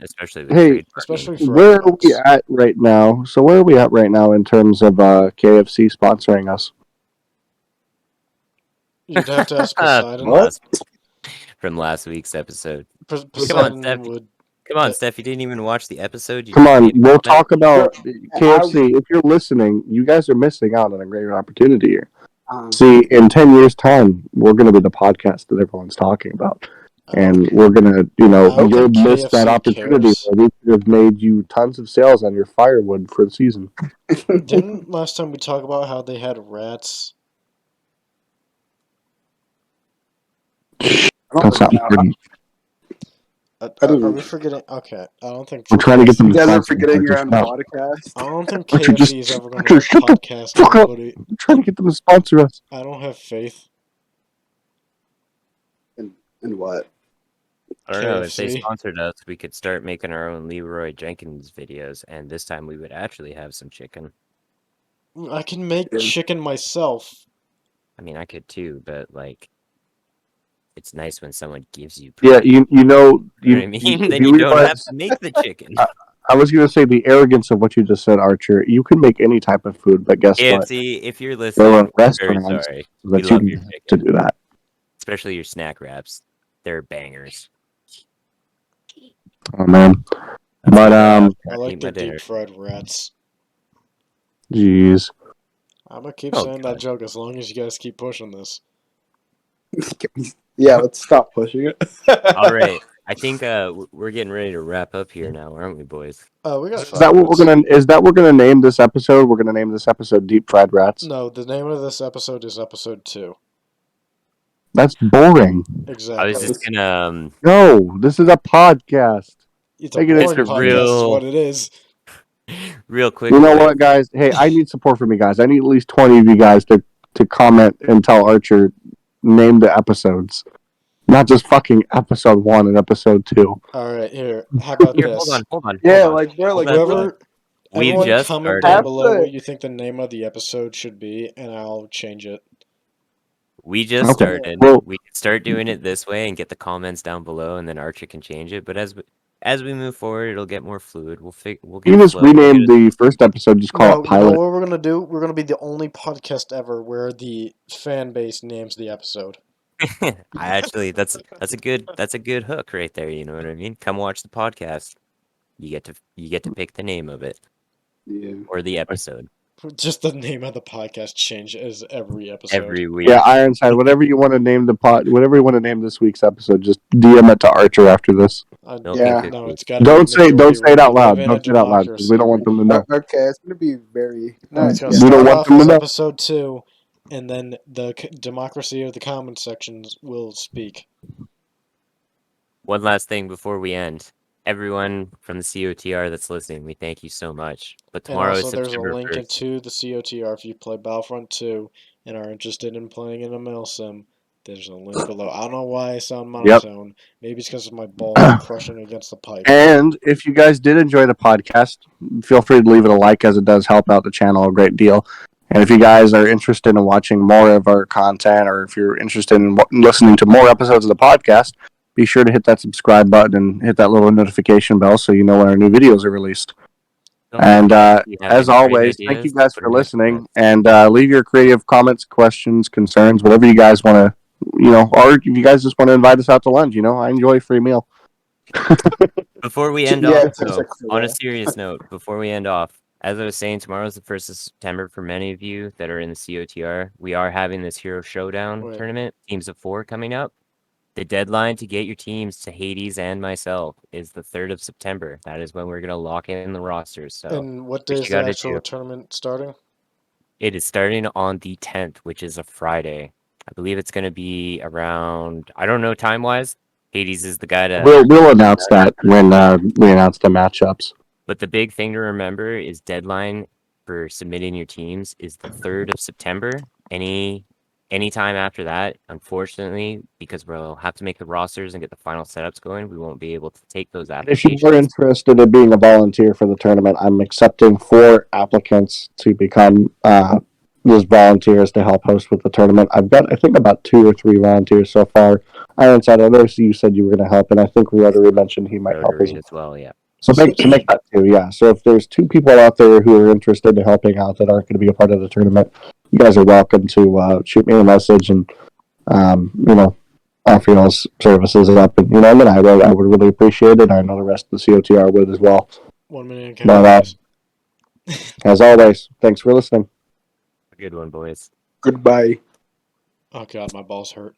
especially the trade especially for where are we Xbox. at right now? So where are we at right now in terms of KFC sponsoring us? You'd have to ask Poseidon. From last week's episode. Poseidon would. Come on, Steph. You didn't even watch the episode. Come on, we'll talk about KFC. If you're listening, you guys are missing out on a great opportunity here. See, in 10 years' time, we're going to be the podcast that everyone's talking about. And we're going to, you'll miss that opportunity where we could have made you tons of sales on your firewood for the season. Didn't last time we talk about how they had rats? That's not important. Are we forgetting? Okay, I don't think we're trying to get them. You guys are forgetting your own podcast. I don't think KFC is ever going to podcast anybody. I'm trying to get them to sponsor us. I don't have faith. In what? I don't know. If they sponsored us, we could start making our own Leroy Jenkins videos, and this time we would actually have some chicken. I can make chicken myself. I mean, I could too, but it's nice when someone gives you. Yeah, you know what I mean. Then you don't have to make the chicken. I was going to say the arrogance of what you just said, Archer. You can make any type of food, but guess what? If you're listening, there are restaurants sorry. that you need to do that. Especially your snack wraps. They're bangers. Oh man. But I like the deep fried rats. Jeez. I'm gonna keep saying that joke as long as you guys keep pushing this. Yeah, let's stop pushing it. All right. I think we're getting ready to wrap up here now, aren't we, boys? We got. Is that what we're gonna name this episode? We're gonna name this episode "Deep Fried Rats." No, the name of this episode is episode 2. That's boring. Exactly. I was just gonna. No, this is a podcast. It's a boring podcast. Is what it is. Real quick. You know what, guys? Hey, I need support from you guys. I need at least 20 of you guys to comment and tell Archer name the episodes. Not just fucking episode 1 and episode 2. All right, here. How about this? Hold on. Yeah, whoever. We just comment down below what you think the name of the episode should be, and I'll change it. We just started. Well, we can start doing it this way and get the comments down below, and then Archer can change it. But as we move forward, it'll get more fluid. We'll get. You just rename the first episode. Just call it Pilot. You know what we're gonna do? We're gonna be the only podcast ever where the fan base names the episode. That's a good hook right there. You know what I mean? Come watch the podcast. You get to pick the name of it. Yeah. Or the episode. Just the name of the podcast changes every episode. Every week. Yeah, Ironside. Whatever you want to name whatever you want to name this week's episode, just DM it to Archer after this. No, it's got. Don't say it out loud. Don't say it out loud because we don't want them to know. Okay, it's gonna be very. No, it's gonna we start don't want off them to as know. episode 2, and then the democracy of the comment sections will speak. One last thing before we end. Everyone from the COTR that's listening, we thank you so much. But tomorrow is September 1st. There's a link into the COTR if you play Battlefront 2 and are interested in playing in a mail sim. There's a link below. I don't know why I sound monotone. Maybe it's because of my balls crushing against the pipe. And if you guys did enjoy the podcast, feel free to leave it a like, as it does help out the channel a great deal. And if you guys are interested in watching more of our content, or if you're interested in listening to more episodes of the podcast, be sure to hit that subscribe button and hit that little notification bell so you know when our new videos are released. And as always, thank you guys for listening. And leave your creative comments, questions, concerns, whatever you guys want to, or if you guys just want to invite us out to lunch, I enjoy a free meal. Before we end Yeah, off, it's just though, a on a career. serious note, before we end off, as I was saying, tomorrow's the 1st of September for many of you that are in the COTR. We are having this Hero Showdown Wait. tournament, teams of 4 coming up. The deadline to get your teams to Hades and myself is the 3rd of September. That is when we're going to lock in the rosters. So, And what day what is you the got to actual do? tournament starting? It is starting on the 10th, which is a Friday. I believe it's going to be around, I don't know time wise. Hades is the guy to. We'll announce that when we announce the matchups. But the big thing to remember is deadline for submitting your teams is the 3rd of September. Any time after that, unfortunately, because we'll have to make the rosters and get the final setups going, we won't be able to take those If you are applications. interested in being a volunteer for the tournament, I'm accepting 4 applicants to become those volunteers to help host with the tournament. I've got, I think, about 2 or 3 volunteers so far. Ironside, I noticed you said you were going to help, and I think Rotary mentioned he might help Rotary as well, yeah. So make that 2, yeah. So if there's 2 people out there who are interested in helping out that aren't going to be a part of the tournament, you guys are welcome to shoot me a message and offer y'all's services up. And then I would really appreciate it. I know the rest of the COTR would as well. 1 minute in But boys. as always, thanks for listening. Good one, boys. Goodbye. Oh god, my balls hurt.